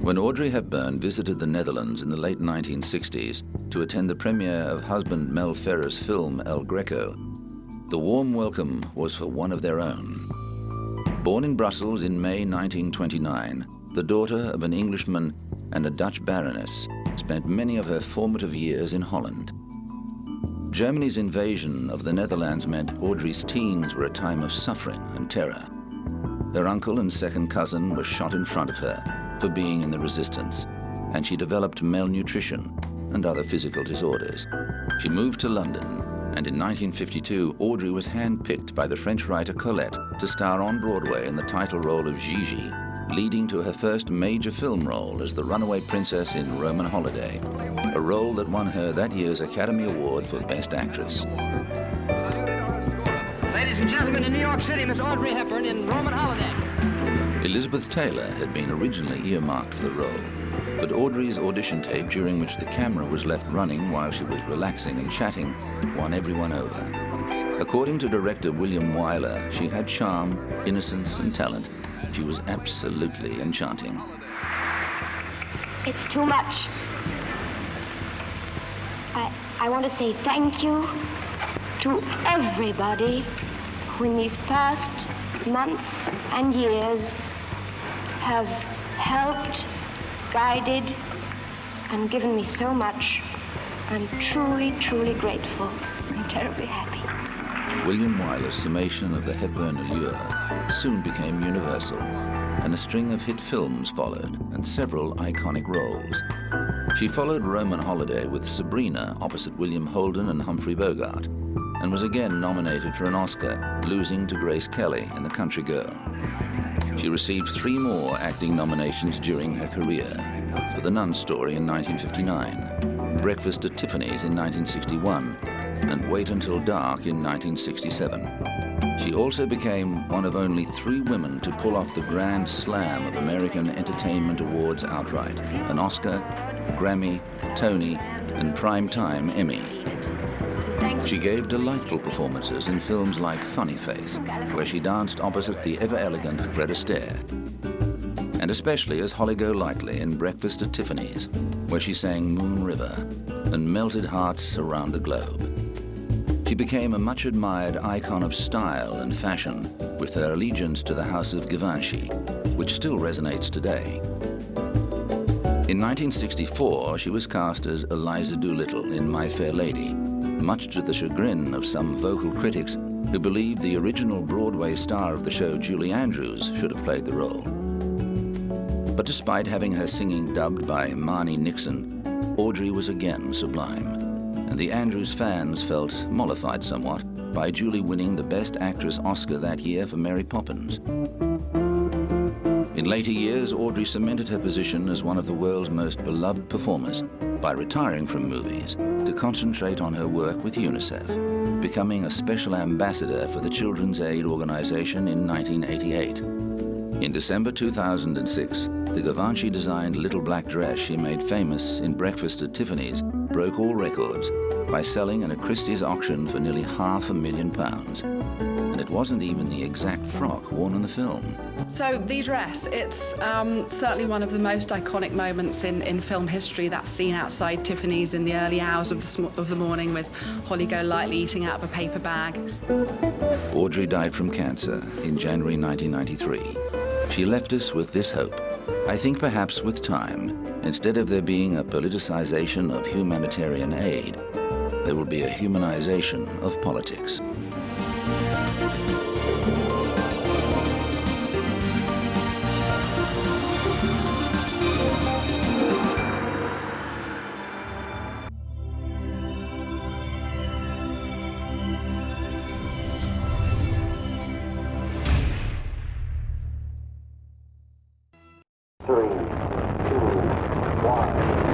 When Audrey Hepburn visited the Netherlands in the late 1960s to attend the premiere of husband Mel Ferrer's film El Greco, the warm welcome was for one of their own. Born in Brussels in May 1929, the daughter of an Englishman and a Dutch baroness spent many of her formative years in Holland. Germany's invasion of the Netherlands meant Audrey's teens were a time of suffering and terror. Her uncle and second cousin were shot in front of her for being in the resistance, and she developed malnutrition and other physical disorders. She moved to London, and in 1952, Audrey was handpicked by the French writer Colette to star on Broadway in the title role of Gigi, leading to her first major film role as the runaway princess in Roman Holiday, a role that won her that year's Academy Award for Best Actress. Ladies and gentlemen, in New York City, Miss Audrey Hepburn in Roman Holiday. Elizabeth Taylor had been originally earmarked for the role, but Audrey's audition tape, during which the camera was left running while she was relaxing and chatting, won everyone over. According to director William Wyler, she had charm, innocence, and talent. She was absolutely enchanting. It's too much. I want to say thank you to everybody who in these past months and years have helped, guided, and given me so much. I'm truly, truly grateful and terribly happy. William Wyler's summation of the Hepburn allure soon became universal, and a string of hit films followed and several iconic roles. She followed Roman Holiday with Sabrina opposite William Holden and Humphrey Bogart, and was again nominated for an Oscar, losing to Grace Kelly in The Country Girl. She received 3 more acting nominations during her career: for The Nun Story in 1959, Breakfast at Tiffany's in 1961, and Wait Until Dark in 1967. She also became one of only 3 women to pull off the grand slam of American Entertainment Awards outright: an Oscar, Grammy, Tony, and Primetime Emmy. She gave delightful performances in films like Funny Face, where she danced opposite the ever-elegant Fred Astaire, and especially as Holly Golightly in Breakfast at Tiffany's, where she sang Moon River and melted hearts around the globe. She became a much-admired icon of style and fashion with her allegiance to the House of Givenchy, which still resonates today. In 1964, she was cast as Eliza Doolittle in My Fair Lady, much to the chagrin of some vocal critics who believed the original Broadway star of the show, Julie Andrews, should have played the role. But despite having her singing dubbed by Marnie Nixon, Audrey was again sublime, and the Andrews fans felt mollified somewhat by Julie winning the Best Actress Oscar that year for Mary Poppins. In later years, Audrey cemented her position as one of the world's most beloved performers by retiring from movies to concentrate on her work with UNICEF, becoming a special ambassador for the Children's Aid Organization in 1988. In December 2006, the Givenchy-designed little black dress she made famous in Breakfast at Tiffany's broke all records by selling in a Christie's auction for nearly £500,000. And it wasn't even the exact frock worn in the film. So the dress, it's certainly one of the most iconic moments in film history. That scene outside Tiffany's in the early hours of the morning with Holly Golightly eating out of a paper bag. Audrey died from cancer in January 1993. She left us with this hope. I think perhaps with time, instead of there being a politicization of humanitarian aid, there will be a humanization of politics. Three, two, one.